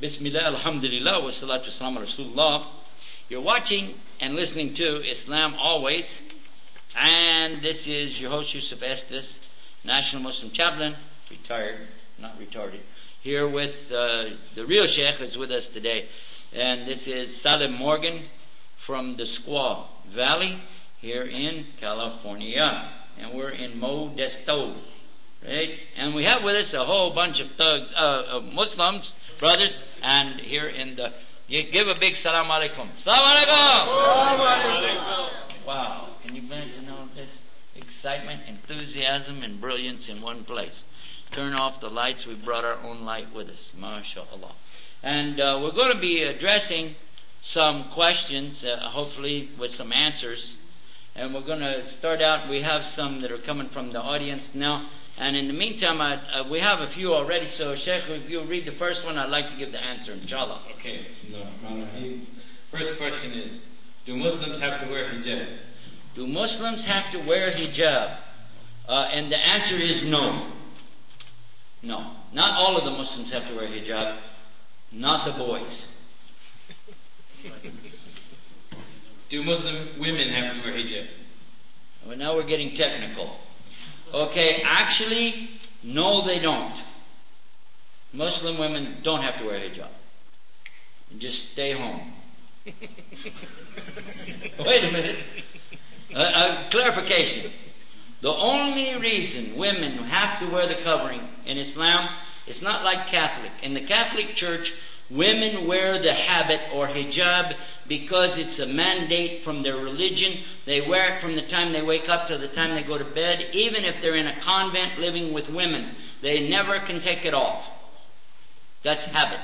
Bismillah, alhamdulillah, wa salatu wassalamu ala Rasulullah. You're watching and listening to Islam Always. And this is your host, Yusuf Estes, National Muslim Chaplain, retired, not retarded, here with the real Sheikh who's with us today. And this is Salim Morgan from the Squaw Valley here in California. And we're in Modesto. Right? And we have with us a whole bunch of thugs, Muslims, brothers, and here in the, you give a big salam alaikum. Salam alaikum! Wow. Can you imagine all this excitement, enthusiasm, and brilliance in one place? Turn off the lights. We brought our own light with us. MashaAllah. And we're going to be addressing some questions, hopefully with some answers. And we're going to start out. We have some that are coming from the audience now. And in the meantime, we have a few already. So, Sheikh, if you'll read the first one, I'd like to give the answer, inshallah. Okay. First question is, do Muslims have to wear hijab? Do Muslims have to wear hijab? And the answer is no. No. Not all of the Muslims have to wear hijab. Not the boys. Do Muslim women have to wear hijab? Well, now we're getting technical. Okay, actually, no, they don't. Muslim women don't have to wear hijab. Just stay home. Wait a minute. Clarification. The only reason women have to wear the covering in Islam, it's not like Catholic. In the Catholic Church, women wear the habit or hijab because it's a mandate from their religion. They wear it from the time they wake up to the time they go to bed. Even if they're in a convent living with women, they never can take it off. That's habit.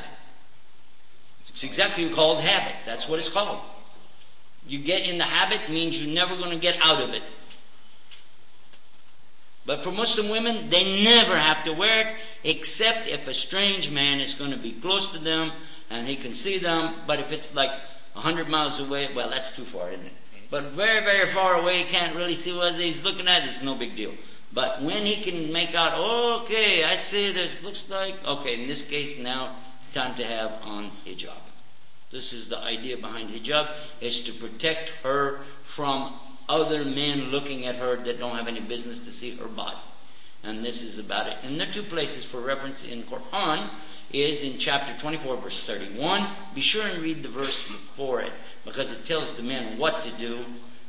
It's exactly called habit. That's what it's called. You get in the habit means you're never going to get out of it. But for Muslim women, they never have to wear it, except if a strange man is going to be close to them and he can see them. But if it's like 100 miles away, well, that's too far, isn't it? But very, very far away, he can't really see what he's looking at, it's no big deal. But when he can make out, okay, I see this, looks like, okay, in this case now, time to have on hijab. This is the idea behind hijab, is to protect her from other men looking at her that don't have any business to see her body. And this is about it. And there are two places for reference in Quran is in chapter 24, verse 31. Be sure and read the verse before it, because it tells the men what to do.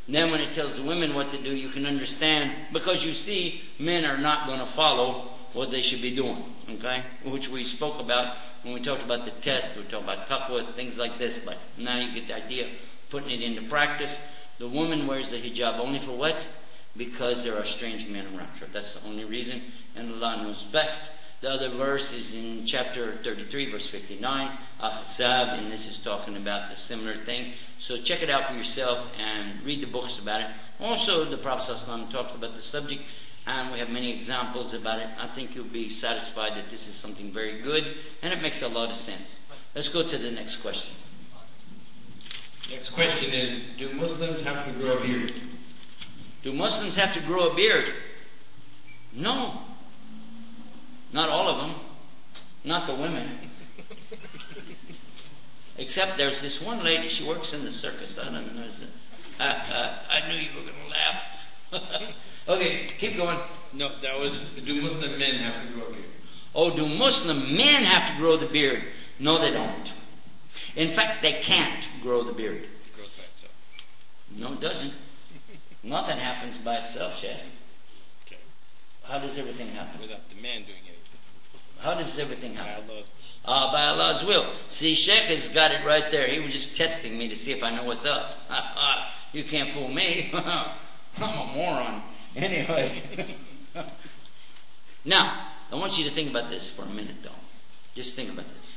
And then when it tells the women what to do, you can understand, because you see men are not going to follow what they should be doing. Okay? Which we spoke about when we talked about the test. We talked about taqwa, things like this. But now you get the idea, putting it into practice. The woman wears the hijab only for what? Because there are strange men around her. That's the only reason, and Allah knows best. The other verse is in chapter 33, verse 59, Ahzab, and this is talking about a similar thing. So check it out for yourself and read the books about it. Also, the Prophet ﷺ talks about the subject, and we have many examples about it. I think you'll be satisfied that this is something very good, and it makes a lot of sense. Let's go to the next question. Next question is, do Muslims have to grow a beard? Do Muslims have to grow a beard? No. Not all of them. Not the women. Except there's this one lady, she works in the circus. I don't know. I knew you were going to laugh. Okay, keep going. No, that was, do Muslim men have to grow a beard? Oh, do Muslim men have to grow the beard? No, they don't. In fact, they can't grow the beard. It grows by itself. No, it doesn't. Nothing happens by itself, Sheikh. Okay. How does everything happen? Without the man doing it. How does everything happen? By Allah's by Allah's will. See, Sheikh has got it right there. He was just testing me to see if I know what's up. You can't fool me. I'm a moron. Anyway. Now, I want you to think about this for a minute, though. Just think about this.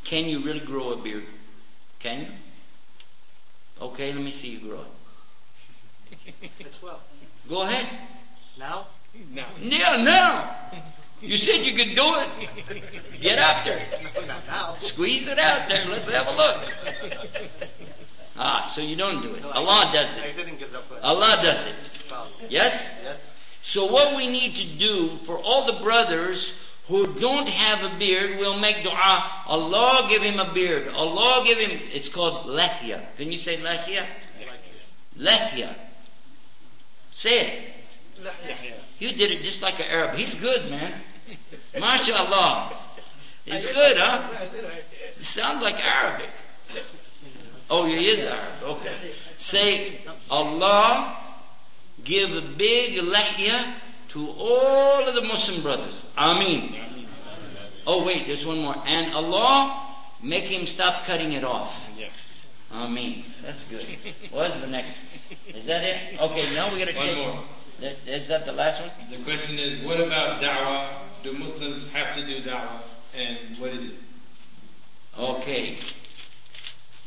Can you really grow a beard? Can you? Okay, let me see you grow it. As well. Go ahead. Now? No. Yeah, now. You said you could do it. Get out there. No, not now. Squeeze it out there. Let's have a look. So you don't do it. No, Allah does I it. didn't give up. Allah does it. Well, Yes? yes. So what we need to do for all the brothers who don't have a beard will make dua. Allah give him a beard. Allah give him, it's called lahya. Can you say lahya? Lahya. Say it. You did it just like an Arab. He's good, man. MashaAllah. He's good, huh? It sounds like Arabic. Oh, he is Arab. Okay. Say, Allah give a big lahya to all of the Muslim brothers. Ameen. Oh wait, there's one more. And Allah make him stop cutting it off. Ameen. That's good. What's the next? Is that it? Okay, now we got to take one more. Is that the last one? The question is, what about da'wah? Do Muslims have to do da'wah? And what is it? Okay.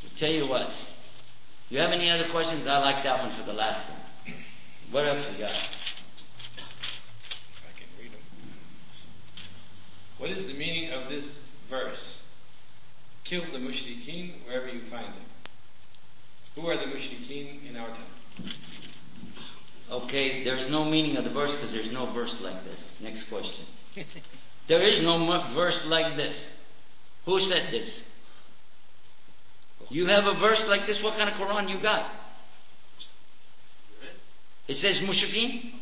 I'll tell you what. You have any other questions? I like that one for the last one. What else we got? I can read them. What is the meaning of this verse? Kill the mushrikeen wherever you find them. Who are the mushrikeen in our time? Okay, there's no meaning of the verse because there's no verse like this. Next question. There is no verse like this. Who said this? You have a verse like this? What kind of Quran you got? It says mushrikeen?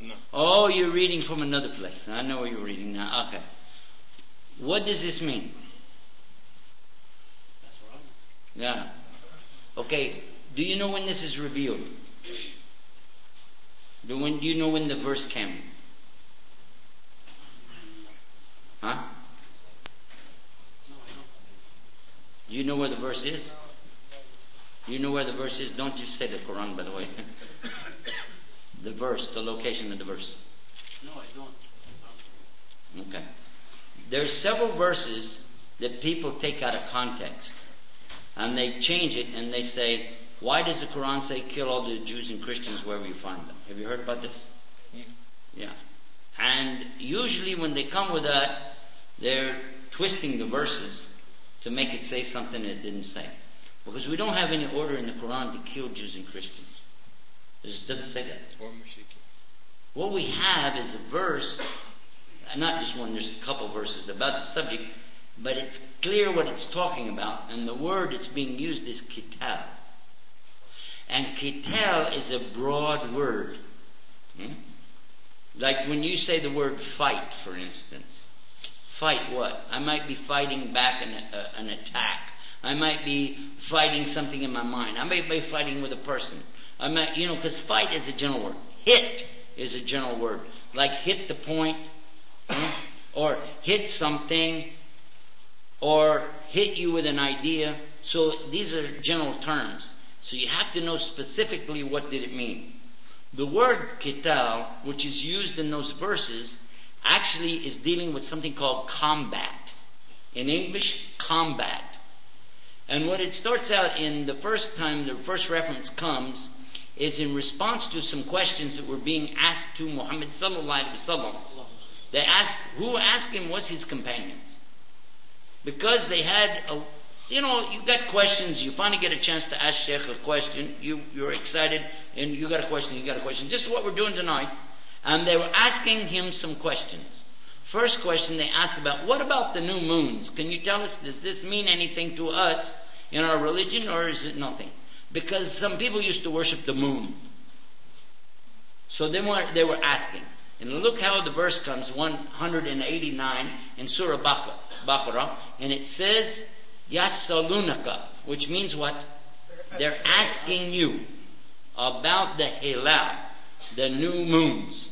No. Oh, you're reading from another place. I know what you're reading now. Okay. What does this mean? Yeah. Okay. Do you know when this is revealed? Do you know when the verse came? Huh? Do you know where the verse is? Do you know where the verse is? Don't just say the Quran, by the way. The verse, the location of the verse. No, I don't. Okay. There's several verses that people take out of context. And they change it and they say, why does the Quran say kill all the Jews and Christians wherever you find them? Have you heard about this? Yeah. And usually when they come with that, they're twisting the verses to make it say something it didn't say. Because we don't have any order in the Quran to kill Jews and Christians. Does it say that? What we have is a verse, not just one, there's a couple verses about the subject, but it's clear what it's talking about, and the word it's being used is qital. And qital is a broad word. Like when you say the word fight, for instance. Fight what? I might be fighting back an attack. I might be fighting something in my mind. I might be fighting with a person. I might, because fight is a general word. Hit is a general word. Like hit the point, or hit something, or hit you with an idea. So these are general terms. So you have to know specifically what did it mean. The word qital, which is used in those verses, actually is dealing with something called combat. In English, combat. And what it starts out in the first time the first reference comes is in response to some questions that were being asked to Muhammad sallallahu alaihi wasallam. They asked, who asked him was his companions. Because they had, you got questions, you finally get a chance to ask Sheikh a question, you're excited, and you got a question, just what we're doing tonight. And they were asking him some questions. First question they asked about, what about the new moons? Can you tell us, does this mean anything to us in our religion, or is it nothing? Because some people used to worship the moon. So they were asking. And look how the verse comes, 189 in Surah Baqarah, and it says, Yasalunaka, which means what? They're asking you about the hilal, the new moons.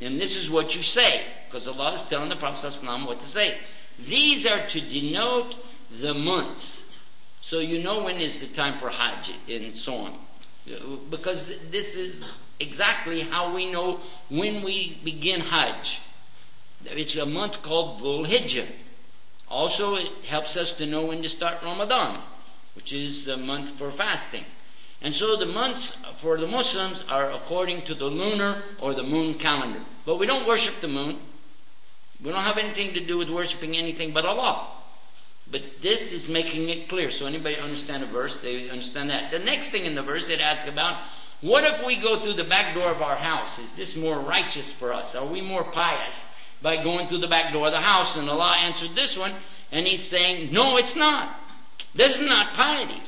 And this is what you say, because Allah is telling the Prophet ﷺ what to say. These are to denote the months. So you know when is the time for Hajj and so on. Because this is exactly how we know when we begin Hajj. It's a month called Dhul Hijjah. Also, it helps us to know when to start Ramadan, which is the month for fasting. And so the months for the Muslims are according to the lunar or the moon calendar. But we don't worship the moon. We don't have anything to do with worshiping anything but Allah. But this is making it clear. So anybody understand a verse, they understand that. The next thing in the verse it asks about, What if we go through the back door of our house? Is this more righteous for us? Are we more pious by going through the back door of the house? And Allah answered this one, and He's saying, no, it's not. This is not piety.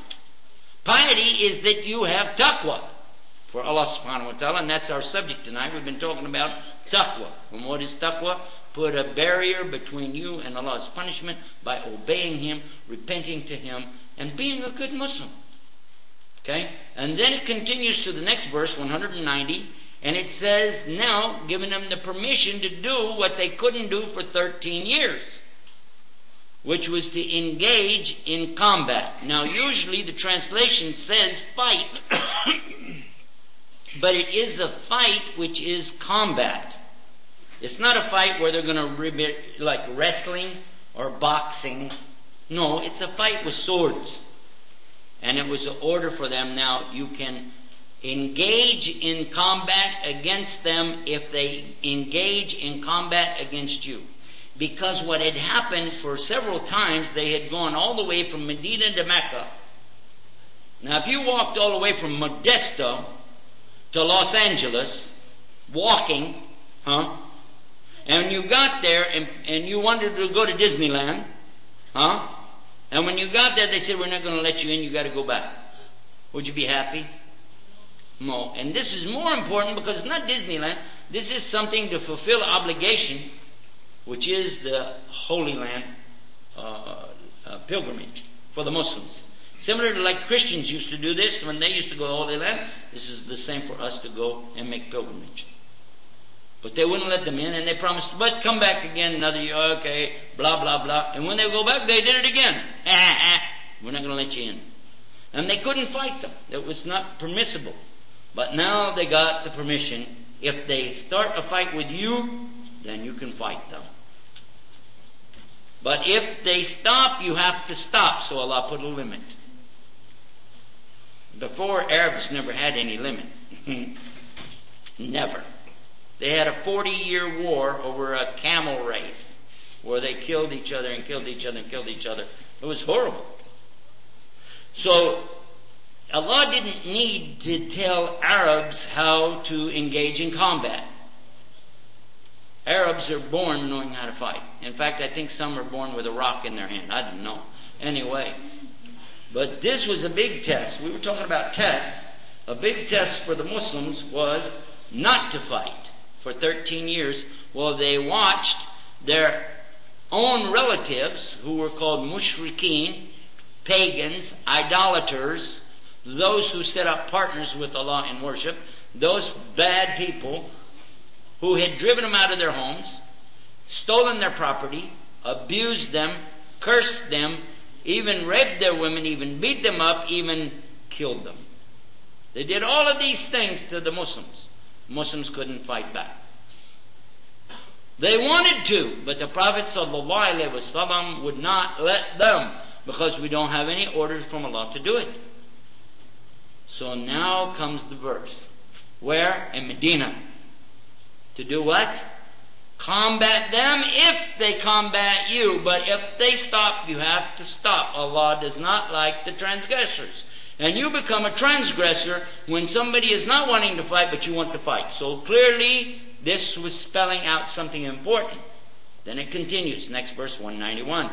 Piety is that you have taqwa for Allah subhanahu wa ta'ala, and that's our subject tonight. We've been talking about taqwa. And what is taqwa? Put a barrier between you and Allah's punishment by obeying Him, repenting to Him, and being a good Muslim. Okay? And then it continues to the next verse, 190, and it says, now, giving them the permission to do what they couldn't do for 13 years, which was to engage in combat. Now, usually the translation says fight, but it is a fight which is combat. It's not a fight where they're going to like wrestling or boxing. No, it's a fight with swords. And it was an order for them, now you can engage in combat against them if they engage in combat against you. Because what had happened for several times, they had gone all the way from Medina to Mecca. Now if you walked all the way from Modesto to Los Angeles, walking, and you got there and you wanted to go to Disneyland, and when you got there, they said, we're not going to let you in, you got to go back. Would you be happy? No. And this is more important because it's not Disneyland. This is something to fulfill obligation, which is the Holy Land pilgrimage for the Muslims. Similar to like Christians used to do this when they used to go to the Holy Land, this is the same for us to go and make pilgrimage. But they wouldn't let them in, and they promised, but come back again another year, okay, blah, blah, blah. And when they go back, they did it again. We're not going to let you in. And they couldn't fight them. It was not permissible. But now they got the permission. If they start a fight with you, then you can fight them. But if they stop, you have to stop. So Allah put a limit. Before, Arabs never had any limit. Never. They had a 40-year war over a camel race where they killed each other and killed each other and killed each other. It was horrible. So Allah didn't need to tell Arabs how to engage in combat. Arabs are born knowing how to fight. In fact, I think some are born with a rock in their hand. I don't know. Anyway. But this was a big test. We were talking about tests. A big test for the Muslims was not to fight for 13 years while they watched their own relatives, who were called mushrikeen, pagans, idolaters, those who set up partners with Allah in worship, those bad people who had driven them out of their homes, stolen their property, abused them, cursed them, even raped their women, even beat them up, even killed them. They did all of these things to the Muslims. Muslims couldn't fight back. They wanted to, but the Prophet ﷺ would not let them, because we don't have any orders from Allah to do it. So now comes the verse. Where? In Medina. To do what? Combat them if they combat you. But if they stop, you have to stop. Allah does not like the transgressors. And you become a transgressor when somebody is not wanting to fight, but you want to fight. So clearly, this was spelling out something important. Then it continues. Next verse, 191.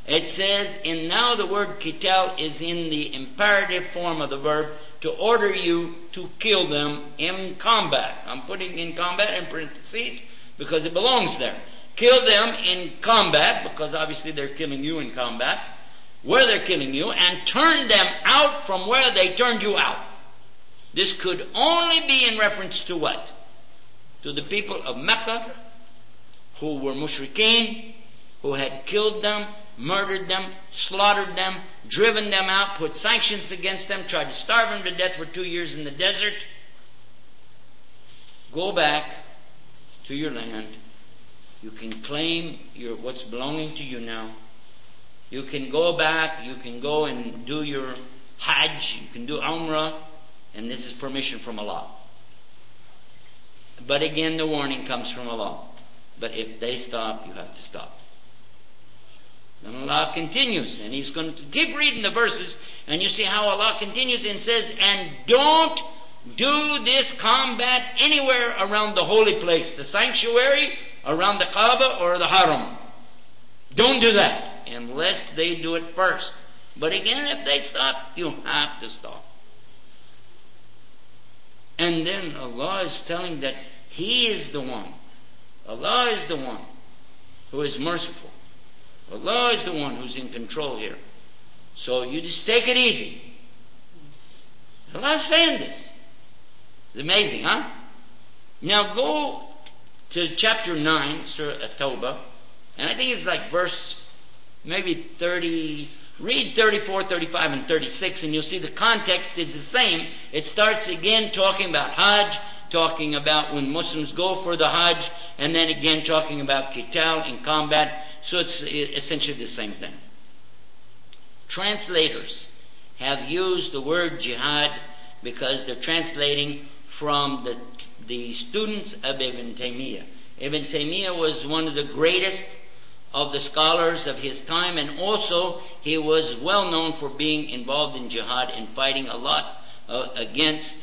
It says, and now the word qital is in the imperative form of the verb to order you to kill them in combat. I'm putting in combat in parentheses because it belongs there. Kill them in combat, because obviously they're killing you in combat, where they're killing you, and turn them out from where they turned you out. This could only be in reference to what? To the people of Mecca, who were mushrikeen, who had killed them, murdered them, slaughtered them, driven them out, put sanctions against them, tried to starve them to death for 2 years in the desert. Go back to your land. You can claim what's belonging to you now. You can go back, you can go and do your Hajj, you can do Umrah, and this is permission from Allah. But again, the warning comes from Allah. But if they stop, you have to stop. Then Allah continues, and He's going to keep reading the verses, and you see how Allah continues and says, and don't do this combat anywhere around the holy place, the sanctuary, around the Kaaba or the Haram. Don't do that unless they do it first. But again, if they stop, you have to stop. And then Allah is telling that He is the one. Allah is the one who is merciful. Allah is the one who's in control here. So you just take it easy. Allah is saying this. It's amazing, huh? Now go to chapter 9, Surah At-Tawbah, and I think it's like verse maybe 30, read 34, 35, and 36, and you'll see the context is the same. It starts again talking about Hajj, talking about when Muslims go for the Hajj, and then again talking about qital in combat. So it's essentially the same thing. Translators have used the word jihad because they're translating from the students of Ibn Taymiyyah. Ibn Taymiyyah was one of the greatest of the scholars of his time, and also he was well known for being involved in jihad and fighting a lot against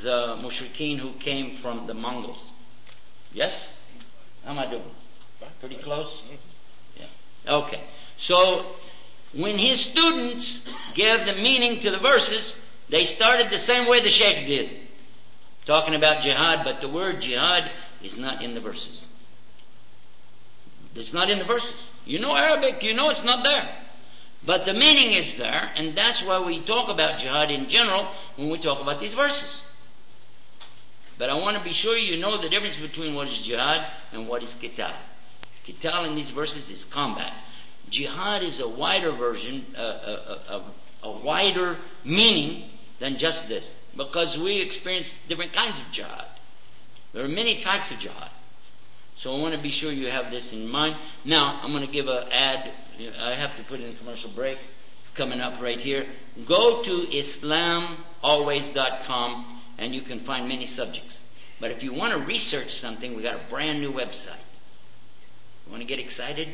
the mushrikeen who came from the Mongols. Yes? How am I doing? Pretty close? Yeah. Okay. So, when his students gave the meaning to the verses, they started the same way the Sheikh did, talking about jihad, but the word jihad is not in the verses. It's not in the verses. You know Arabic, you know it's not there. But the meaning is there, and that's why we talk about jihad in general when we talk about these verses. But I want to be sure you know the difference between what is jihad and what is qital. Qital in these verses is combat. Jihad is a wider version, a wider meaning than just this. Because we experience different kinds of jihad. There are many types of jihad. So I want to be sure you have this in mind. Now, I'm going to give an ad. I have to put in a commercial break. It's coming up right here. Go to islamalways.com and you can find many subjects. But if you want to research something, we got a brand new website. You want to get excited?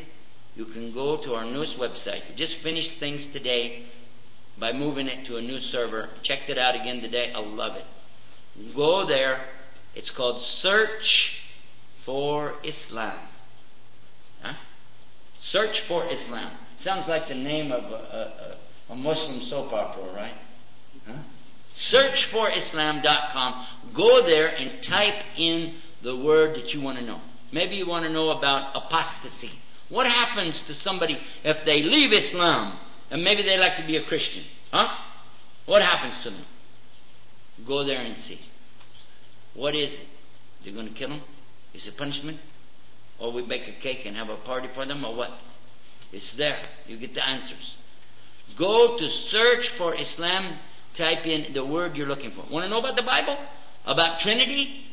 You can go to our newest website. We just finished things today by moving it to a new server. Checked it out again today. I love it. Go there. It's called Search for Islam. Huh? Search for Islam. Sounds like the name of a Muslim soap opera, right? Huh? Searchforislam.com. Go there and type in the word that you want to know. Maybe you want to know about apostasy. What happens to somebody if they leave Islam and maybe they like to be a Christian? Huh? What happens to them? Go there and see. What is it? They're going to kill them? Is it punishment? Or we bake a cake and have a party for them, or what? It's there. You get the answers. Go to Search for Islam. Type in the word you're looking for. Want to know about the Bible? About Trinity?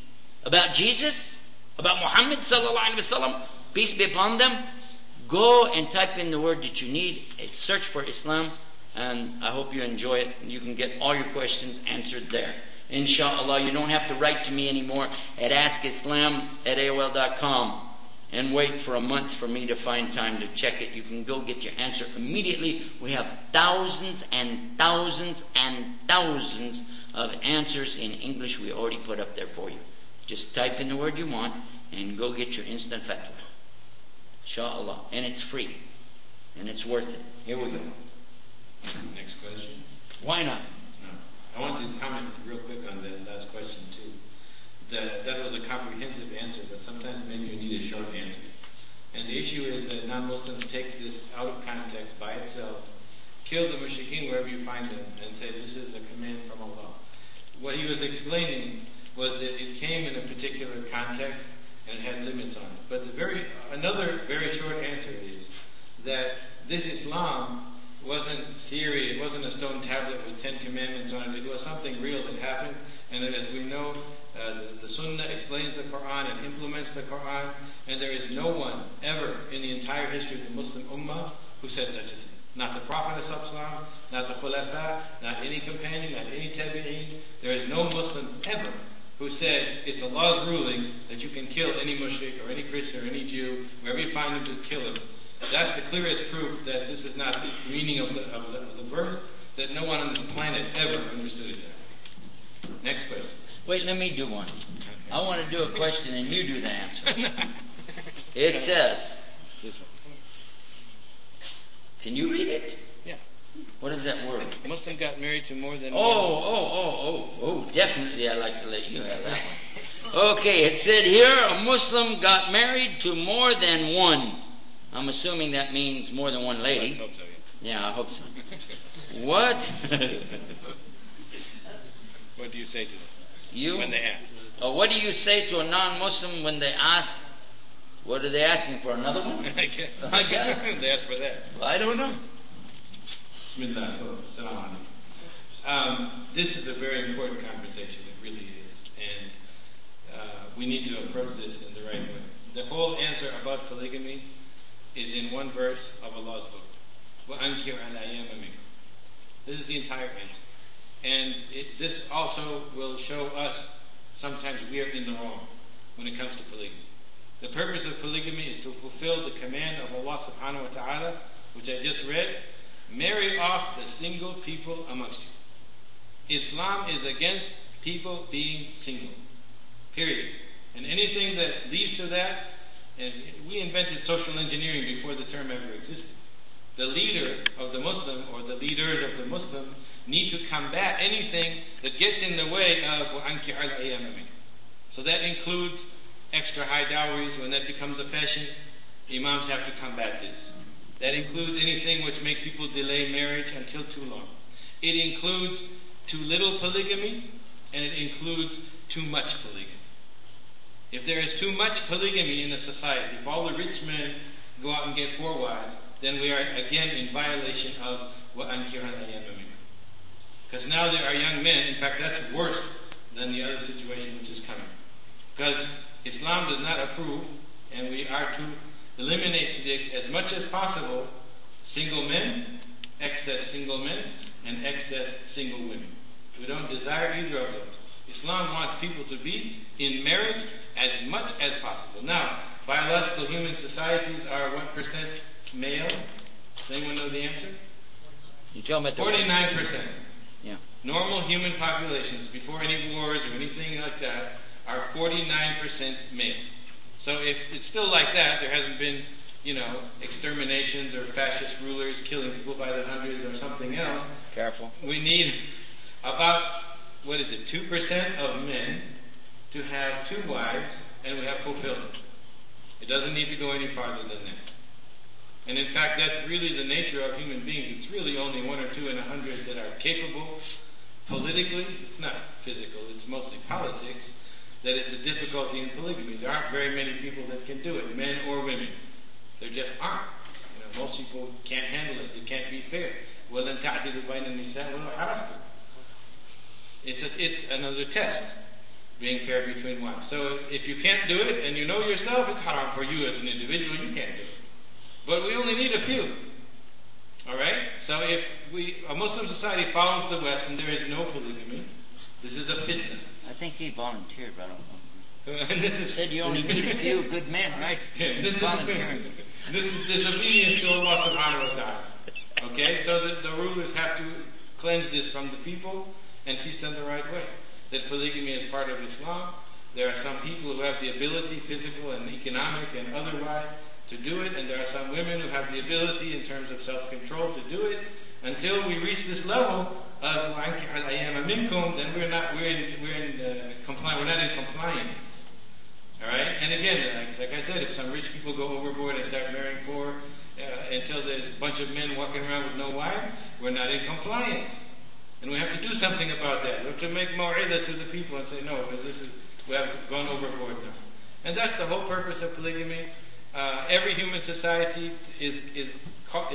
About Jesus? About Muhammad sallallahu alaihi wasallam? Peace be upon them. Go and type in the word that you need. It's Search for Islam. And I hope you enjoy it. You can get all your questions answered there. Inshallah, you don't have to write to me anymore at askislam@aol.com and wait for a month for me to find time to check it. You can go get your answer immediately. We have thousands and thousands and thousands of answers in English we already put up there for you. Just type in the word you want and go get your instant fatwa. Inshallah. And it's free. And it's worth it. Here we go. Next question. Why not? I want to comment real quick on the last question too. That was a comprehensive answer, but sometimes maybe you need a short answer. And the issue is that non-Muslims take this out of context by itself, kill the mushrikeen wherever you find them, and say this is a command from Allah. What he was explaining was that it came in a particular context and had limits on it. But another very short answer is that this Islam wasn't theory, it wasn't a stone tablet with 10 commandments on it, it was something real that happened, and as we know, the Sunnah explains the Quran and implements the Quran, and there is no one ever in the entire history of the Muslim Ummah who said such a thing. Not the Prophet ﷺ, not the Khulafa, not any companion, not any Tabi'een. There is no Muslim ever who said it's Allah's ruling that you can kill any mushrik or any Christian or any Jew, wherever you find them, just kill them. That's the clearest proof that this is not the meaning of the verse, that no one on this planet ever understood it that way. Next question. Wait, let me do one. Okay. I want to do a question and you do the answer. It says, This one. can you read it? Yeah. What is that word? Muslim got married to more than Oh, definitely I'd like to let you have that one. Okay, it said here, a Muslim got married to more than one. I'm assuming that means more than one lady. Let's hope so, Yeah, I hope so. What? What do you say to them You? when they ask? What do you say to a non-Muslim when they ask? What are they asking for? Another one? I guess. I guess. They ask for that. I don't know. Bismillah. Assalamu alaikum. This is a very important conversation. It really is. And we need to approach this in the right way. The whole answer about polygamy is in one verse of Allah's book. وَأَنْكِرْ عَلَى أَيَّامَ مِنْكُمْ. This is the entire answer. And this also will show us sometimes we are in the wrong when it comes to polygamy. The purpose of polygamy is to fulfill the command of Allah subhanahu wa ta'ala, which I just read. Marry off the single people amongst you. Islam is against people being single. Period. And anything that leads to that, and we invented social engineering before the term ever existed. The leader of the Muslim or the leaders of the Muslim need to combat anything that gets in the way of وَأَنْكِحَ الْأَيَامَ مِنْكُمْ. So that includes extra high dowries. When that becomes a fashion, imams have to combat this. That includes anything which makes people delay marriage until too long. It includes too little polygamy, and it includes too much polygamy. If there is too much polygamy in a society, if all the rich men go out and get 4 wives, then we are again in violation of وَأَنْكِحَ الْأَيَامَ مِنْكُمْ. Because now there are young men, in fact that's worse than the other situation which is coming. Because Islam does not approve, and we are to eliminate as much as possible single men, excess single men, and excess single women. We don't desire either of those. Islam wants people to be in marriage as much as possible. Now, biological human societies are what percent male? Does anyone know the answer? You tell me. 49%. Yeah. Normal human populations, before any wars or anything like that, are 49% male. So if it's still like that, there hasn't been, exterminations or fascist rulers killing people by the hundreds or something else. Careful. We need about, 2% of men to have 2 wives, and we have fulfilled it. It doesn't need to go any farther than that. And in fact, that's really the nature of human beings. It's really only 1 or 2 in 100 that are capable politically. It's not physical, it's mostly politics. That is the difficulty in polygamy. There aren't very many people that can do it, men or women. There just aren't. Most people can't handle it. It can't be fair. وَلَنْ تَعْدِلُوا بَيْنَ النِّسَاءِ وَلَوْ حَرَصْتُمْ. It's another test, being fair between wives. So if you can't do it, and you know yourself, it's haram for you as an individual, you can't do it. But we only need a few. Alright? So if a Muslim society follows the West and there is no polygamy, this is a fitna. I think he volunteered, but I don't know. And this is, Said you only need a few good men, right? yeah, this is disobedience to Allah subhanahu wa ta'ala. Okay? So the rulers have to cleanse this from the people and teach them the right way. That polygamy is part of Islam. There are some people who have the ability, physical and economic and otherwise, to do it, and there are some women who have the ability in terms of self-control to do it. Until we reach this level of وَأَنْكِحَ الْأَيَامَ مِنْكُمْ, then we're not in compliance. Alright? And again, like I said, if some rich people go overboard and start marrying 4 until there's a bunch of men walking around with no wife, we're not in compliance. And we have to do something about that. We have to make maw'idah to the people and say, no, we have gone overboard now. And that's the whole purpose of polygamy. Every human society is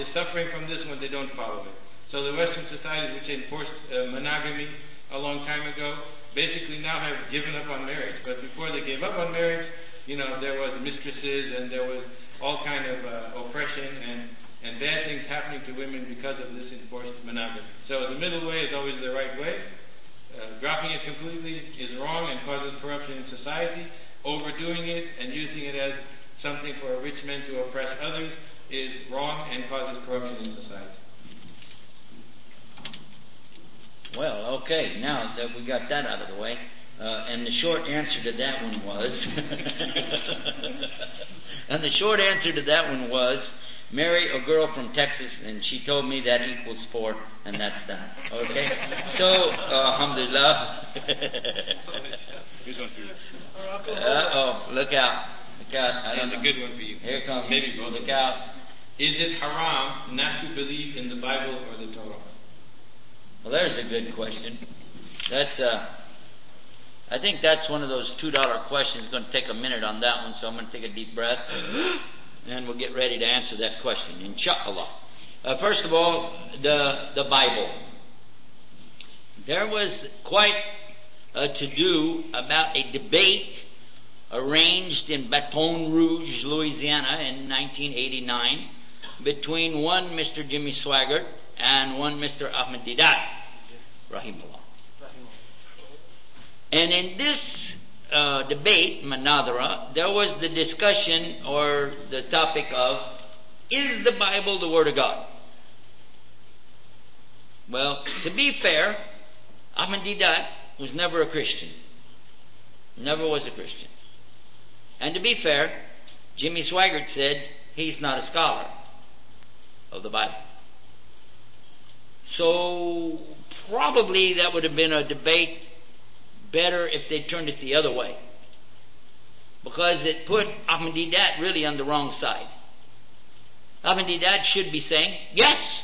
suffering from this when they don't follow it. So the Western societies which enforced monogamy a long time ago, basically now have given up on marriage. But before they gave up on marriage, there was mistresses and there was all kind of oppression and bad things happening to women because of this enforced monogamy. So the middle way is always the right way. Dropping it completely is wrong and causes corruption in society. Overdoing it and using it as something for rich men to oppress others is wrong and causes corruption in society. Well, okay, now that we got that out of the way, and the short answer to that one was, marry a girl from Texas, and she told me that equals 4, and that's that. Okay? So, alhamdulillah. Uh-oh, look out. Look out. I don't That's know. a good one for you. Here it comes. Maybe both. Look out. Is it haram not to believe in the Bible or the Torah? Well, there's a good question. That's, I think that's one of those $2 questions. It's going to take a minute on that one, so I'm going to take a deep breath, and we'll get ready to answer that question, inshallah. First of all, the Bible. There was quite a to-do about a debate arranged in Baton Rouge, Louisiana in 1989 between one Mr. Jimmy Swaggart and one Mr. Ahmed Didat, rahimahullah. And in this debate, Manadara, there was the discussion or the topic of, is the Bible the Word of God? Well, to be fair, Ahmed Didat was never a Christian. Never was a Christian. And to be fair, Jimmy Swaggart said he's not a scholar of the Bible. So probably that would have been a debate better if they turned it the other way, because it put Ahmed Didat really on the wrong side. Ahmed Didat should be saying, yes,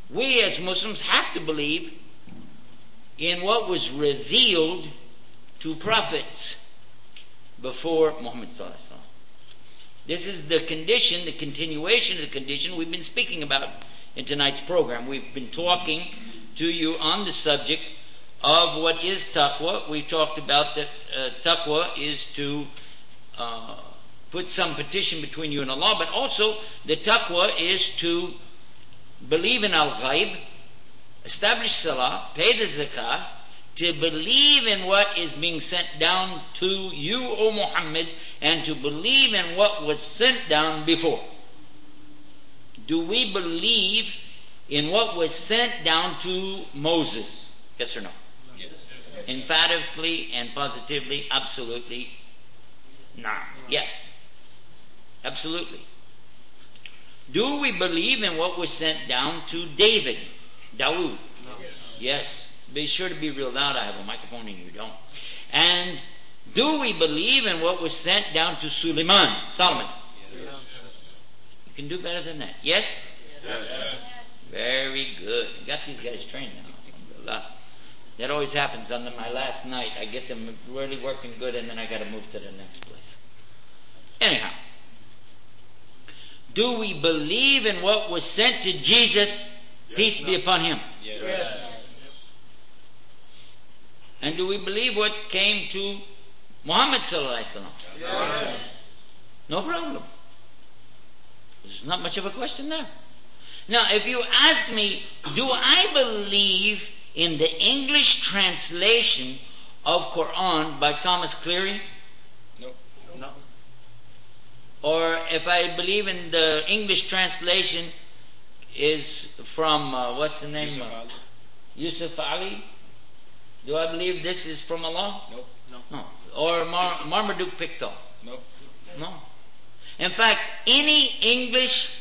we as Muslims have to believe in what was revealed to prophets before Muhammad sallallahu alaihi wasallam. This is the condition, the continuation of the condition we've been speaking about in tonight's program. We've been talking to you on the subject of what is taqwa. We talked about that taqwa is to put some petition between you and Allah, but also the taqwa is to believe in al-ghaib, establish salah, pay the zakah, to believe in what is being sent down to you, O Muhammad, and to believe in what was sent down before. Do we believe in what was sent down to Moses? Yes or no? Yes. Emphatically and positively, absolutely, no. Yes. Absolutely. Do we believe in what was sent down to David? Dawood? No. Yes. Be sure to be real loud. I have a microphone and you don't. And do we believe in what was sent down to Solomon? Yes. You can do better than that. Yes? Yes. Very good. You got these guys trained now. That always happens on my last night. I get them really working good and then I got to move to the next place. Anyhow. Do we believe in what was sent to Jesus? Yes. Peace be upon him. Yes. And do we believe what came to Muhammad sallallahu alaihi wasallam? Yes. No problem. There's not much of a question there. Now, if you ask me, do I believe in the English translation of Quran by Thomas Cleary? No. Or if I believe in the English translation is from, what's the name? Yusuf Ali. Do I believe this is from Allah? No. Or Marmaduke Pickthall? No. In fact, any English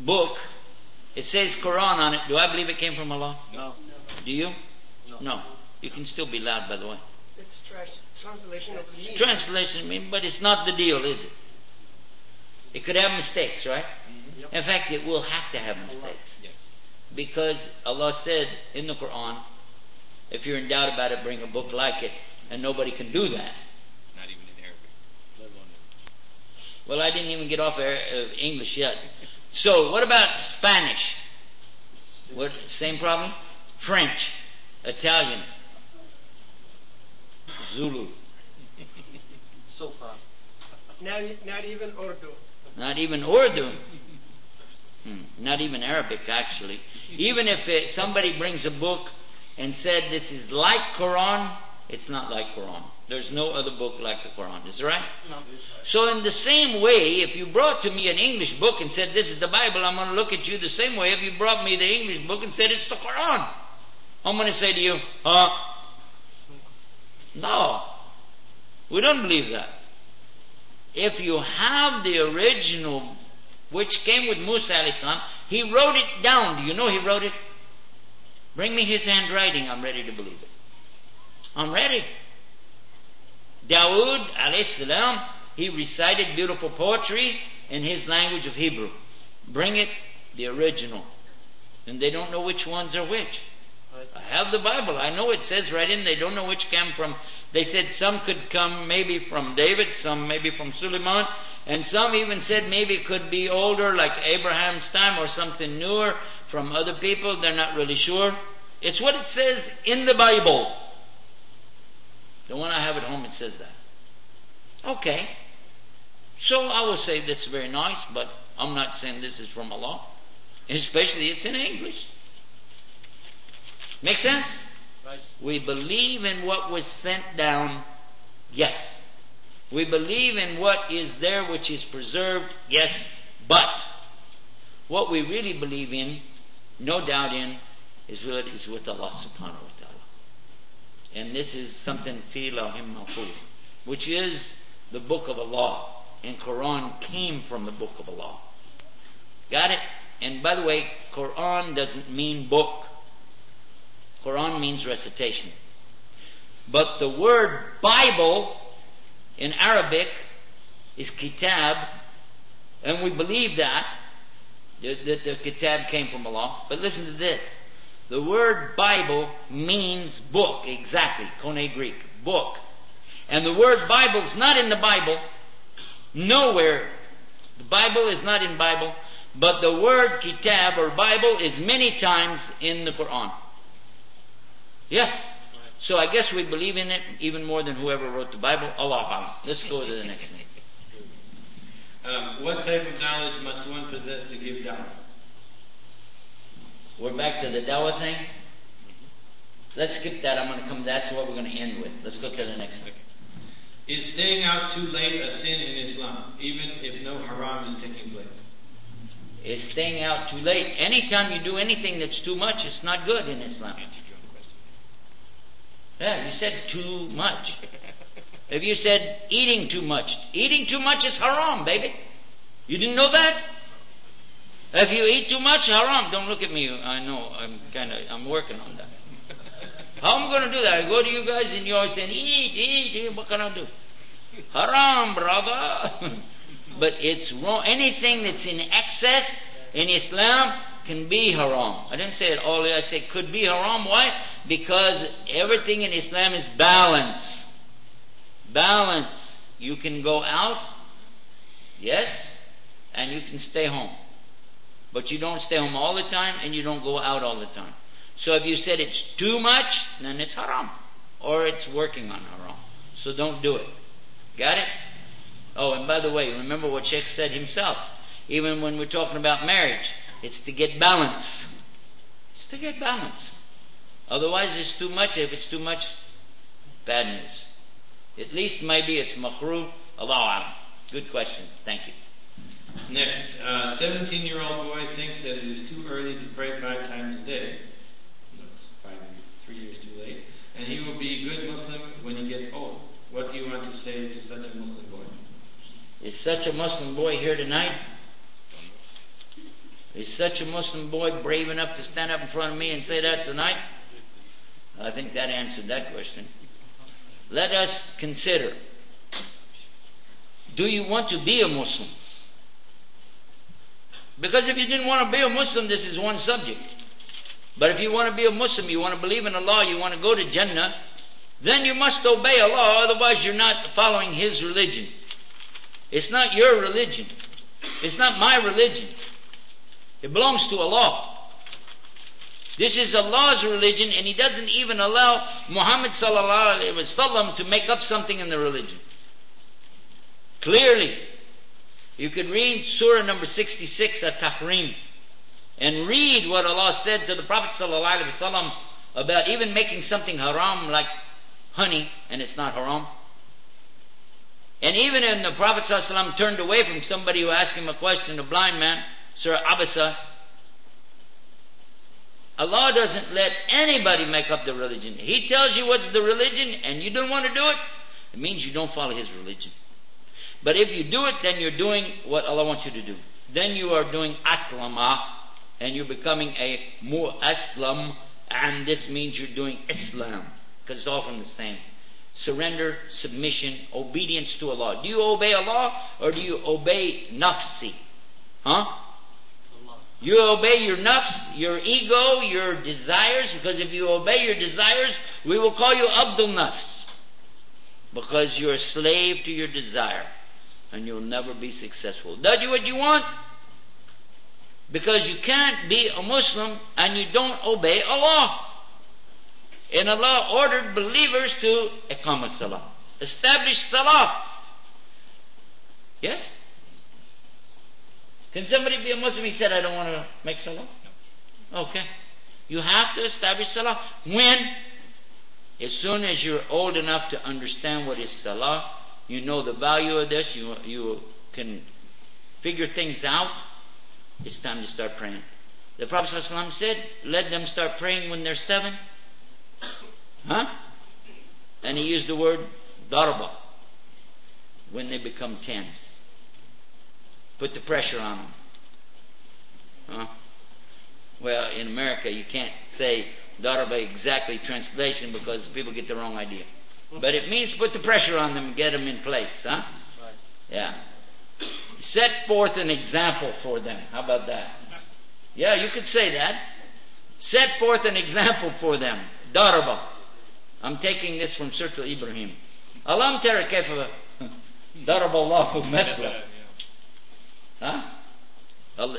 book, it says Quran on it. Do I believe it came from Allah? No. Do you? No. You can still be loud, by the way. It's translation of the meaning. Translation, but it's not the deal, is it? It could have mistakes, right? Mm-hmm. Yep. In fact, it will have to have mistakes. Yes. Because Allah said in the Quran, if you're in doubt about it, bring a book like it. And nobody can do that. Not even in Arabic. Well, I didn't even get off English yet. So, what about Spanish? What? Same problem? French, Italian, Zulu. So far. Not even Urdu. Not even Urdu. Not even Arabic, actually. Even if somebody brings a book and said this is like Quran, it's not like Quran. There's no other book like the Quran. Is that right? No. So in the same way, if you brought to me an English book and said, this is the Bible, I'm going to look at you the same way if you brought me the English book and said, it's the Quran. I'm going to say to you, no. We don't believe that. If you have the original, which came with Musa alayhi salam, he wrote it down. Do you know he wrote it? Bring me his handwriting. I'm ready to believe it. I'm ready. Dawood alayhi salam, he recited beautiful poetry in his language of Hebrew. Bring it, the original. And they don't know which ones are which. I have the Bible. I know it says right in, they don't know which came from. They said some could come maybe from David, some maybe from Suleiman, and some even said maybe it could be older, like Abraham's time, or something newer from other people. They're not really sure. It's what it says in the Bible. The one I have at home, it says that. Okay. So I will say that's very nice, but I'm not saying this is from Allah. Especially it's in English. Make sense? Right. We believe in what was sent down, yes. We believe in what is there which is preserved, yes. But what we really believe in, no doubt in, is what is with Allah subhanahu wa ta'ala. And this is something fi lawhim mahfuz, which is the book of Allah. And Quran came from the book of Allah. Got it? And by the way, Quran doesn't mean book. Quran means recitation. But the word Bible in Arabic is kitab, and we believe that the kitab came from Allah. But listen to this. The word Bible means book, exactly, Koine Greek, book. And the word Bible is not in the Bible, nowhere. The Bible is not in Bible, but the word kitab or Bible is many times in the Quran. Yes. So I guess we believe in it even more than whoever wrote the Bible. Allah Alam. Let's go to the next one. What type of knowledge must one possess to give dawah? We're back to the dawah thing. Let's skip that. I'm going to come. That's what we're going to end with. Let's go to the next one. Is staying out too late a sin in Islam, even if no haram is taking place? Is staying out too late. Anytime you do anything that's too much, it's not good in Islam. Yeah, you said too much. If you said eating too much is haram, baby. You didn't know that? If you eat too much, haram. Don't look at me. I know. I'm working on that. How am I going to do that? I go to you guys and you're always saying, eat. What can I do? Haram, brother. But it's wrong. Anything that's in excess in Islam can be haram. I didn't say it all. I said could be haram. Why? Because everything in Islam is balance. Balance. You can go out, yes, and you can stay home. But you don't stay home all the time and you don't go out all the time. So if you said it's too much, then it's haram. Or it's working on haram. So don't do it. Got it? Oh, and by the way, remember what Sheikh said himself. Even when we're talking about marriage, it's to get balance. It's to get balance. Otherwise it's too much. If it's too much, bad news. At least maybe it's makruh. Allahu Alam. Good question. Thank you. Next, 17-year-old boy thinks that it is too early to pray 5 times a day. That's 3 years too late. And he will be a good Muslim when he gets old. What do you want to say to such a Muslim boy? Is such a Muslim boy here tonight? Is such a Muslim boy brave enough to stand up in front of me and say that tonight? I think that answered that question. Let us consider. Do you want to be a Muslim? Because if you didn't want to be a Muslim, this is one subject. But if you want to be a Muslim, you want to believe in Allah, you want to go to Jannah, then you must obey Allah, otherwise you're not following His religion. It's not your religion. It's not my religion. It belongs to Allah. This is Allah's religion, and He doesn't even allow Muhammad sallallahu alaihi wasallam to make up something in the religion. Clearly, you could read Surah number 66 At-Tahrim and read what Allah said to the Prophet sallallahu alaihi wasallam about even making something haram like honey and it's not haram? And even when the Prophet ﷺ turned away from somebody who asked him a question, a blind man, Surah Abasa, Allah doesn't let anybody make up the religion. He tells you what's the religion and you don't want to do it, it means you don't follow His religion. But if you do it, then you're doing what Allah wants you to do. Then you are doing aslama, and you're becoming a mu'aslam, and this means you're doing Islam, because it's all from the same. Surrender, submission, obedience to Allah. Do you obey Allah, or do you obey nafsi? Huh? You obey your nafs, your ego, your desires, because if you obey your desires, we will call you Abdul Nafs, because you're a slave to your desire, and you'll never be successful. Do what you want, because you can't be a Muslim and you don't obey Allah. And Allah ordered believers to iqam as-salah, establish salah. Yes? Can somebody be a Muslim? He said, I don't want to make salah. Okay. You have to establish salah. When? As soon as you're old enough to understand what is salah, you know the value of this, you can figure things out, it's time to start praying. The Prophet ﷺ said, let them start praying when they're 7. Huh? And he used the word darba, when they become 10. Put the pressure on them. Huh? Well, in America you can't say darba exactly translation because people get the wrong idea. But it means put the pressure on them and get them in place. Huh? Right. Yeah. Set forth an example for them. How about that? Yeah, you could say that. Set forth an example for them. Darba. I'm taking this from Surah Ibrahim. Alam tara kayfa daraba Allahu matla. Huh?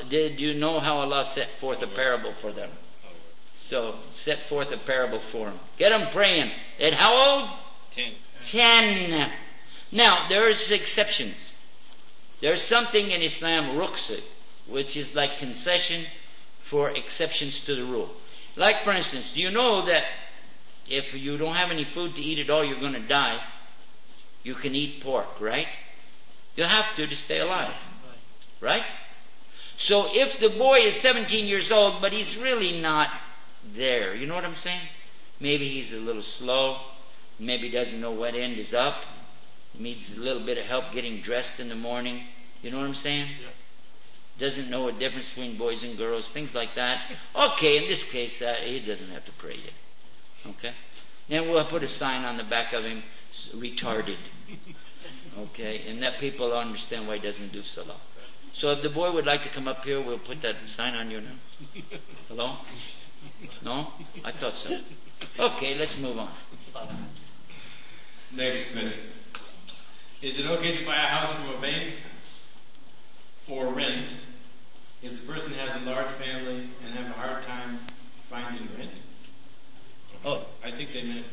Did you know how Allah set forth a parable for them? So, set forth a parable for them. Get them praying. At how old? 10. Now, there's exceptions. There's something in Islam, ruqsa, which is like concession for exceptions to the rule. Like, for instance, do you know that if you don't have any food to eat at all, you're going to die? You can eat pork, right? You have to stay alive. Right? So if the boy is 17 years old, but he's really not there, you know what I'm saying? Maybe he's a little slow. Maybe doesn't know what end is up. Needs a little bit of help getting dressed in the morning. You know what I'm saying? Yeah. Doesn't know a difference between boys and girls, things like that. Okay, in this case, he doesn't have to pray yet. Okay? Then we'll put a sign on the back of him, retarded. Okay? And that people understand why he doesn't do salah. So if the boy would like to come up here, we'll put that sign on you now. Hello? No? I thought so. Okay, let's move on. Next question. Is it okay to buy a house from a bank or rent if the person has a large family and have a hard time finding rent? Oh, I think they meant.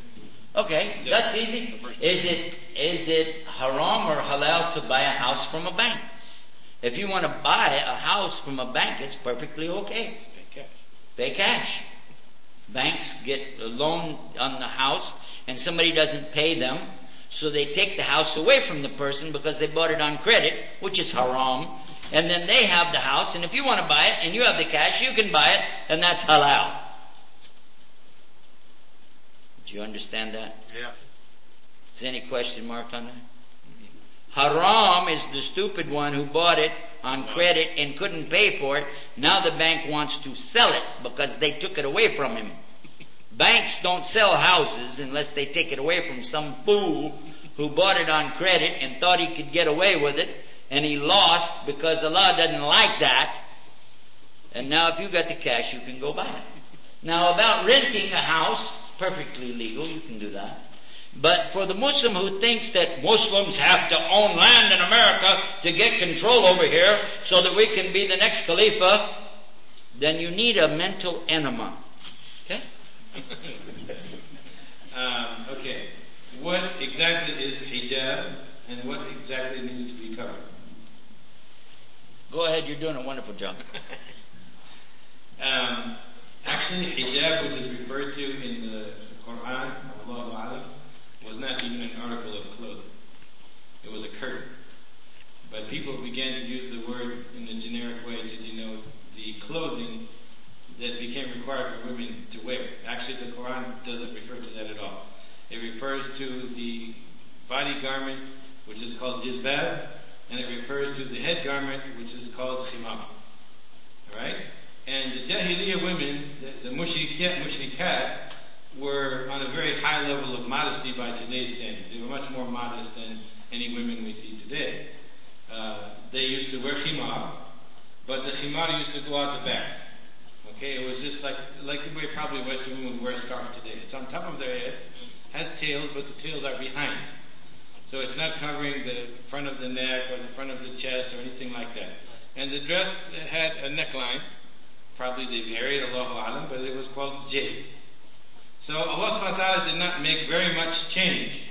Okay, that's easy. Is it haram or halal to buy a house from a bank? If you want to buy a house from a bank, it's perfectly okay. Pay cash. Pay cash. Banks get a loan on the house and somebody doesn't pay them, so they take the house away from the person because they bought it on credit, which is haram, and then they have the house, and if you want to buy it and you have the cash, you can buy it, and that's halal. Do you understand that? Yeah. Is there any question mark on that? Haram is the stupid one who bought it on credit and couldn't pay for it. Now the bank wants to sell it because they took it away from him. Banks don't sell houses unless they take it away from some fool who bought it on credit and thought he could get away with it, and he lost because Allah doesn't like that. And now if you got the cash, you can go buy it. Now about renting a house, it's perfectly legal, you can do that. But for the Muslim who thinks that Muslims have to own land in America to get control over here so that we can be the next Khalifa, then you need a mental enema. Okay? Okay. What exactly is hijab and what exactly needs to be covered? Go ahead, you're doing a wonderful job. Actually, hijab, which is referred to in the Quran, Allahu A'lam, was not even an article of clothing. It was a curtain. But people began to use the word in a generic way to denote the clothing that became required for women to wear. Actually, the Quran doesn't refer to that at all. It refers to the body garment, which is called jilbab, and it refers to the head garment, which is called khimar. Alright? And the Jahiliyyah women, the mushrikat, were on a very high level of modesty by today's standards. They were much more modest than any women we see today. They used to wear khimar, but the khimar used to go out the back. Okay, it was just like the way probably Western women would wear a scarf today. It's on top of their head, has tails, but the tails are behind. So it's not covering the front of the neck or the front of the chest or anything like that. And the dress had a neckline. Probably they varied, Allahu Alam, but it was called jay. So Allah subhanahu wa ta'ala did not make very much change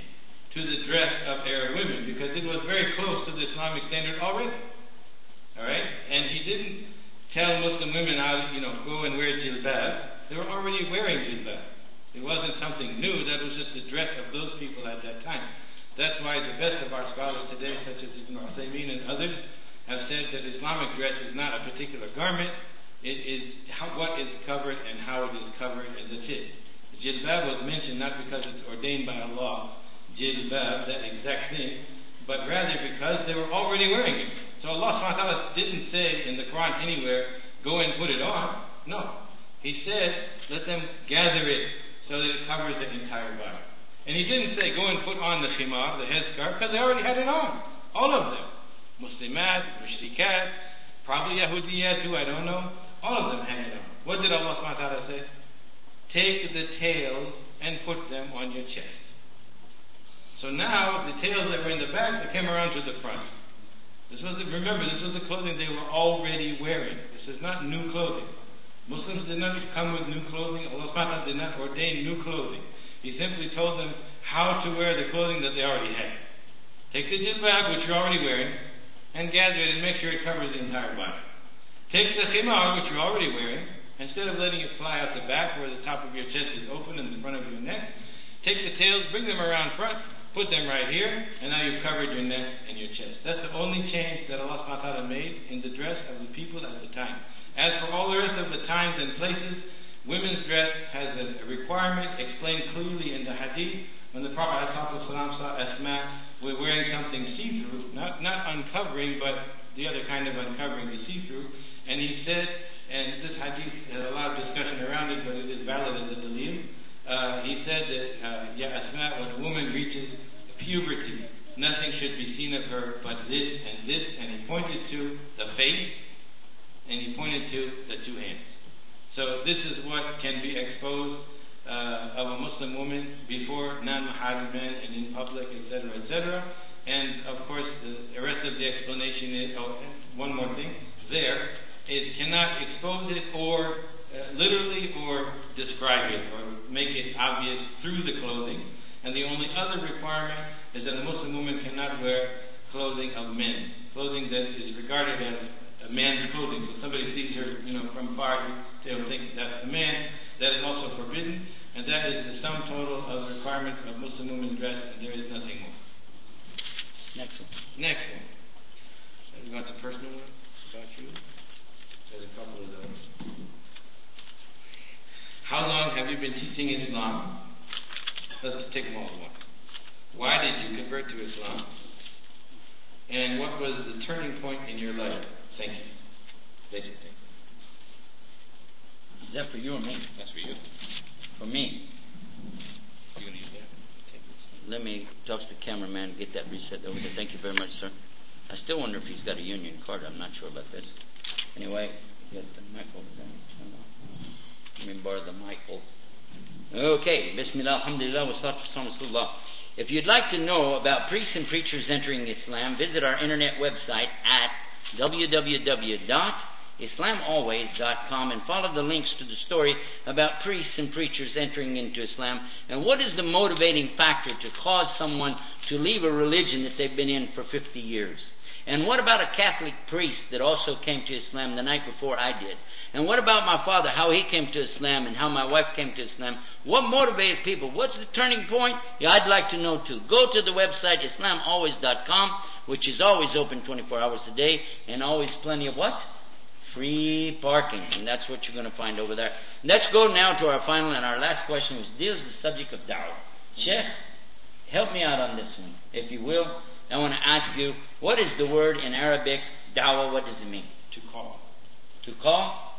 to the dress of Arab women because it was very close to the Islamic standard already. Alright? And He didn't tell Muslim women how to, go and wear jilbab. They were already wearing jilbab. It wasn't something new, that was just the dress of those people at that time. That's why the best of our scholars today, such as Ibn Uthaymeen and others, have said that Islamic dress is not a particular garment, it is what is covered and how it is covered, and that's it. The jilbab was mentioned not because it's ordained by Allah, jilbab, that exact thing, but rather because they were already wearing it. So Allah subhanahu wa ta'ala didn't say in the Quran anywhere, go and put it on. No. He said, let them gather it so that it covers the entire body. And He didn't say, go and put on the khimar, the headscarf, because they already had it on. All of them. Muslimat, mushrikat, probably Yahudiyat too, I don't know. All of them had it on. What did Allah subhanahu wa ta'ala say? Take the tails and put them on your chest. So now, the tails that were in the back, they came around to the front. Remember, this was the clothing they were already wearing. This is not new clothing. Muslims did not come with new clothing. Allah subhanahu wa ta'ala did not ordain new clothing. He simply told them how to wear the clothing that they already had. Take the jilbab, which you're already wearing, and gather it and make sure it covers the entire body. Take the khimar, which you're already wearing, instead of letting it fly out the back where the top of your chest is open and the front of your neck, take the tails, bring them around front, put them right here, and now you've covered your neck and your chest. That's the only change that Allah subhanahu wa ta'ala made in the dress of the people at the time. As for all the rest of the times and places, women's dress has a requirement explained clearly in the hadith. When the Prophet ﷺ saw Asma wearing something see-through, not uncovering, but the other kind of uncovering, the see-through, and he said, and this hadith has a lot of discussion around it, but it is valid as a dalil. He said that, Asma, when a woman reaches puberty, nothing should be seen of her but this, and he pointed to the face, and he pointed to the two hands. So this is what can be exposed of a Muslim woman before non-Muharram men and in public, etc., etc. And of course, the rest of the explanation is, one more thing, it cannot expose it or literally or describe it or make it obvious through the clothing. And the only other requirement is that a Muslim woman cannot wear clothing of men, clothing that is regarded as a man's clothing. So somebody sees her, from far, they'll think that's the man. That is also forbidden, and that is the sum total of the requirements of Muslim women's dress, and there is nothing more. Next one. You want some personal one about you? There's a couple of those. How long have you been teaching Islam? Let's take them all at once. Why did you convert to Islam? And what was the turning point in your life? Thank you. Basic thing. Is that for you or me? That's for you. For me. You gonna use that? Take this. Let me talk to the cameraman and get that reset over there. Thank you very much, sir. I still wonder if he's got a union card. I'm not sure about this. Anyway, get the mic over there. Let me borrow the mic. Okay. Bismillah, alhamdulillah, wa salatu wa salam. If you'd like to know about priests and preachers entering Islam, visit our internet website at www.islamalways.com and follow the links to the story about priests and preachers entering into Islam and what is the motivating factor to cause someone to leave a religion that they've been in for 50 years. And what about a Catholic priest that also came to Islam the night before I did? And what about my father, how he came to Islam and how my wife came to Islam? What motivated people? What's the turning point? Yeah, I'd like to know too. Go to the website islamalways.com, which is always open 24 hours a day, and always plenty of what? Free parking. And that's what you're going to find over there. Let's go now to our final and our last question, which deals with the subject of da'wah. Sheikh, help me out on this one, if you will. I want to ask you, what is the word in Arabic, da'wah, what does it mean? To call. To call?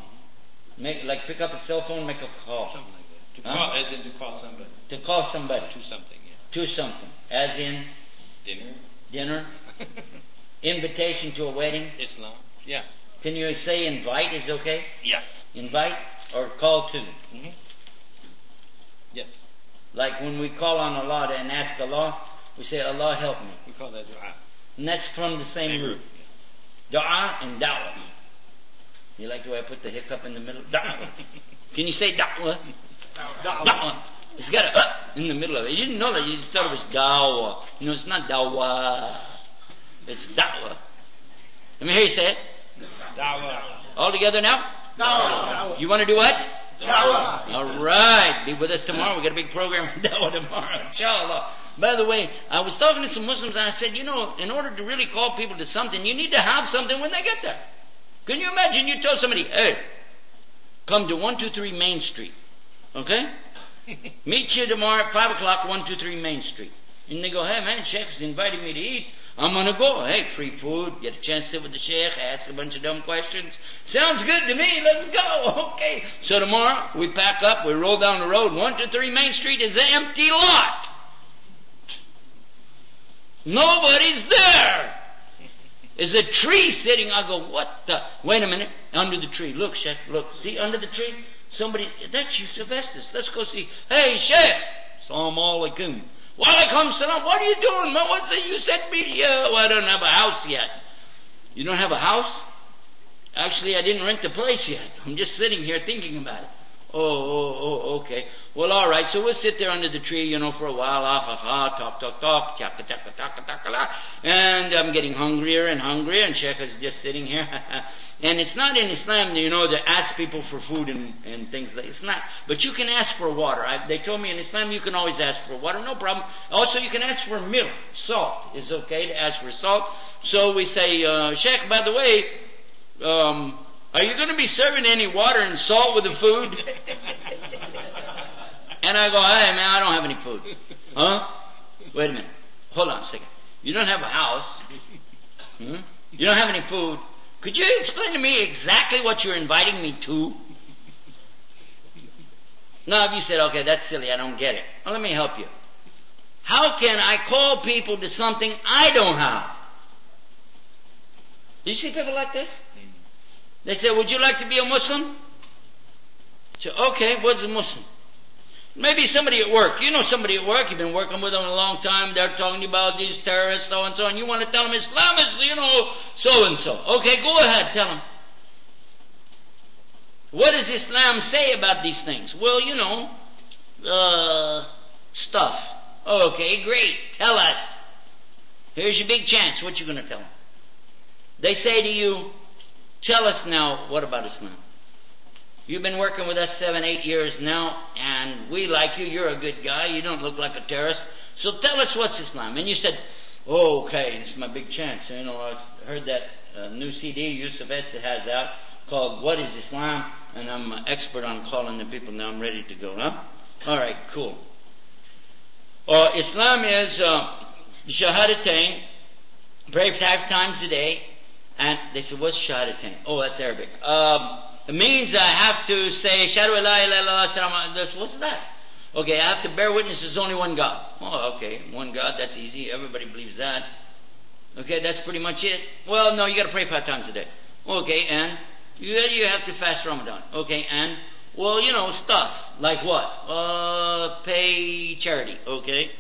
Like pick up a cell phone, make a call. Something like that. To call, as in to call somebody. To call somebody. To something, yeah. To something. As in? Dinner. Dinner. Invitation to a wedding. Islam. Yeah. Can you say invite is okay? Yeah. Invite or call to? Mm-hmm. Yes. Like when we call on Allah and ask Allah, we say, Allah help me. We call that dua. And that's from the same root. Dua and da'wah. You like the way I put the hiccup in the middle? Da'wah. Can you say da'wah? Da'wah. It's got a in the middle of it. You didn't know that. You thought it was da'wah. No, it's not da'wah. It's da'wah. Let me hear you say it. Da'wah. All together now? Da'wah. You want to do what? Da'wah. All right. Be with us tomorrow. We got a big program for da'wah tomorrow. Inshallah. By the way, I was talking to some Muslims and I said, in order to really call people to something, you need to have something when they get there. Can you imagine you tell somebody, hey, come to 123 Main Street. Okay? Meet you tomorrow at 5 o'clock, 123 Main Streik. And they go, hey man, Sheikh's invited me to eat. I'm going to go. Hey, free food, get a chance to sit with the Sheikh, ask a bunch of dumb questions. Sounds good to me, let's go. Okay. So tomorrow, we pack up, we roll down the road. 123 Main Street is an empty lot. Nobody's there. There's a tree sitting. I go, what the? Wait a minute. Under the tree. Look, Sheikh, look. See, under the tree? Somebody, that's Yusuf Estes. Let's go see. Hey, Sheikh. Assalamu alaikum. Walaikum salam. What are you doing, man? What's that? You said me? Well, I don't have a house yet. You don't have a house? Actually, I didn't rent the place yet. I'm just sitting here thinking about it. Oh, okay. Well, all right. So we'll sit there under the tree, for a while. Talk, chaka. And I'm getting hungrier and hungrier, and Sheikh is just sitting here. And it's not in Islam, to ask people for food and things like that. It's not. But you can ask for water. They told me in Islam you can always ask for water, no problem. Also, you can ask for milk. Salt is okay to ask for salt. So we say, Sheikh, by the way, are you going to be serving any water and salt with the food? And I go, hey man, I don't have any food. Huh? Wait a minute. Hold on a second. You don't have a house. You don't have any food. Could you explain to me exactly what you're inviting me to? No, if you said, okay, that's silly, I don't get it. Well, let me help you. How can I call people to something I don't have? Do you see people like this? They say, would you like to be a Muslim? So, okay, what's a Muslim? Maybe somebody at work. You know somebody at work, you've been working with them a long time, they're talking to you about these terrorists, so and so, and you want to tell them Islam is, so and so. Okay, go ahead, tell them. What does Islam say about these things? Well, stuff. Okay, great, tell us. Here's your big chance, what you going to tell them? They say to you, tell us now, what about Islam? You've been working with us 7-8 years now, and we like you. You're a good guy. You don't look like a terrorist. So tell us what's Islam. And you said, okay, this is my big chance. I've heard that new CD Yusuf Estes has out called What is Islam? And I'm an expert on calling the people now. I'm ready to go, huh? All right, cool. Islam is Shahadatain, pray 5 times a day. And they said, what's Shahadatain? Oh, that's Arabic. It means I have to say, Shahadu la ilaha illallah, what's that? Okay, I have to bear witness there's only one God. Oh, okay, one God, that's easy. Everybody believes that. Okay, that's pretty much it. Well, no, you gotta pray 5 times a day. Okay, and you have to fast Ramadan. Okay, and, well, stuff. Like what? Pay charity. Okay.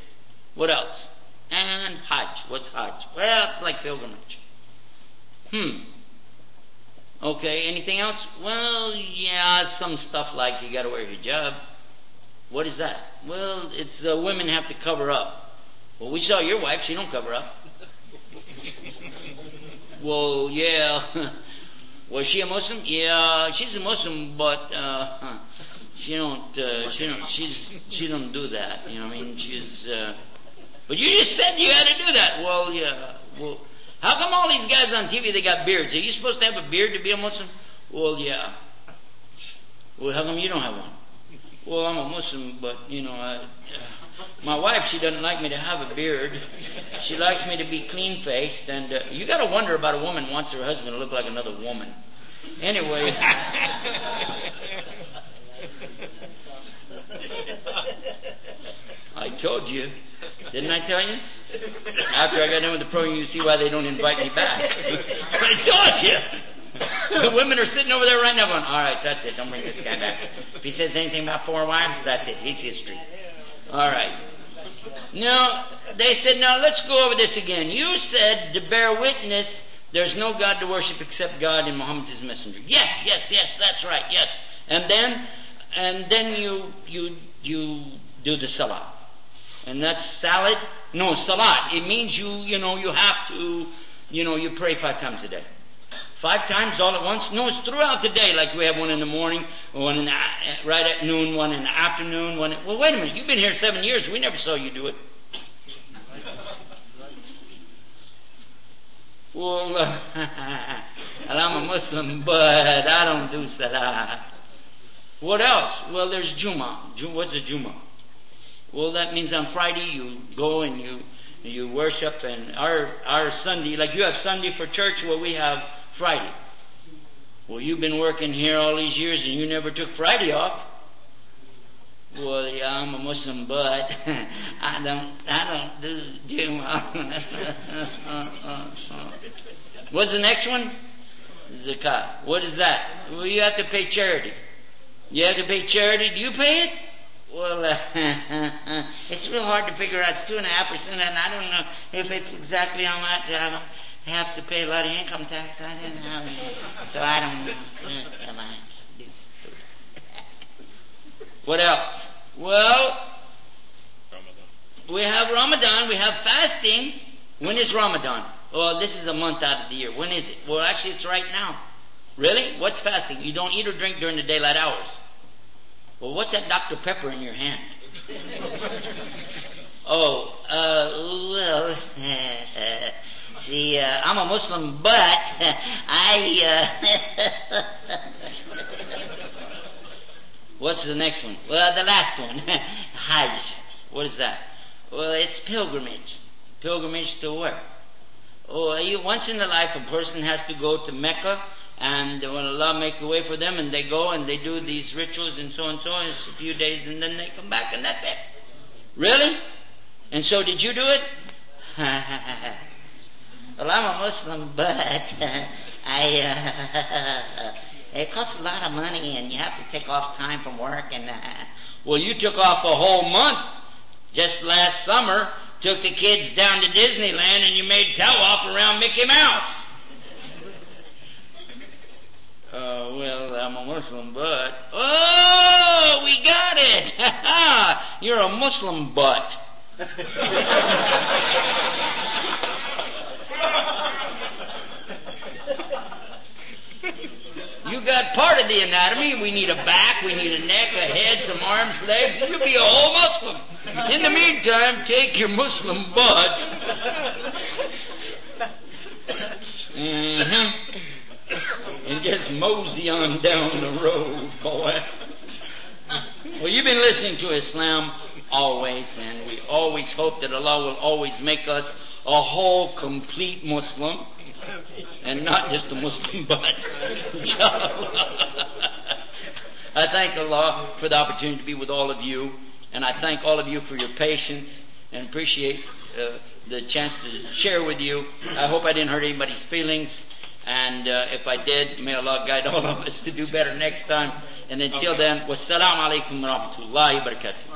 What else? And Hajj. What's Hajj? Well, it's like pilgrimage. Okay, anything else? Well, yeah, some stuff like you gotta wear hijab. What is that? Well, it's women have to cover up. Well, we saw your wife, she don't cover up. Well, yeah. Was she a Muslim? Yeah, she's a Muslim, but she don't do that. You know what I mean? But you just said you had to do that. Well, yeah. Well, how come all these guys on TV, they got beards? Are you supposed to have a beard to be a Muslim? Well, yeah. Well, how come you don't have one? Well, I'm a Muslim, but, my wife, she doesn't like me to have a beard. She likes me to be clean-faced, and you got to wonder about a woman wants her husband to look like another woman. Anyway. I told you. Didn't I tell you? After I got done with the program, you see why they don't invite me back. I told you. The women are sitting over there right now going, all right, that's it. Don't bring this guy back. If he says anything about 4 wives, that's it. He's history. All right. Now, they said, now let's go over this again. You said to bear witness there's no God to worship except God and Muhammad's his messenger. Yes, that's right, yes. And then you do the salah. And that's salad? No, salat. It means you have to, you pray 5 times a day. 5 times all at once? No, it's throughout the day. Like we have one in the morning, one right at noon, one in the afternoon, well, wait a minute. You've been here 7 years. We never saw you do it. Well, I'm a Muslim, but I don't do salah. What else? Well, there's Jummah. What's a Jummah? Well, that means on Friday you go and you worship, and our Sunday, like you have Sunday for church, well, we have Friday. Well, you've been working here all these years and you never took Friday off. Well, yeah, I'm a Muslim, but I don't do Jummah. What's the next one? Zakat. What is that? Well, you have to pay charity. You have to pay charity. Do you pay it? Well, it's real hard to figure out. It's 2.5%, and I don't know if it's exactly how much. I have to pay a lot of income tax. I didn't have any, so I don't know. What else? Well, we have Ramadan. We have fasting. When is Ramadan? Well, this is a month out of the year. When is it? Well, actually, it's right now. Really? What's fasting? You don't eat or drink during the daylight hours. Well, what's that Dr. Pepper in your hand? See, I'm a Muslim, but What's the next one? Well, the last one. Hajj. What is that? Well, it's pilgrimage. Pilgrimage to where? Oh, once in a life, a person has to go to Mecca, and when Allah make the way for them, and they go and they do these rituals and so, it's a few days, and then they come back, and that's it. Really? And so did you do it? Well, I'm a Muslim, but it costs a lot of money, and you have to take off time from work, and well, you took off a whole month. Just last summer, took the kids down to Disneyland, and you made towel around Mickey Mouse. Well, I'm a Muslim, but... Oh, we got it! You're a Muslim butt. You got part of the anatomy. We need a back, we need a neck, a head, some arms, legs, and you'll be a whole Muslim. In the meantime, take your Muslim butt. And just mosey on down the road, boy. Well, you've been listening to Islam always, and we always hope that Allah will always make us a whole, complete Muslim, and not just a Muslim butt. I thank Allah for the opportunity to be with all of you, and I thank all of you for your patience, and appreciate the chance to share with you. I hope I didn't hurt anybody's feelings. And if I did, may Allah guide all of us to do better next time. And until then, wassalamu alaikum wa rahmatullahi wa barakatuh.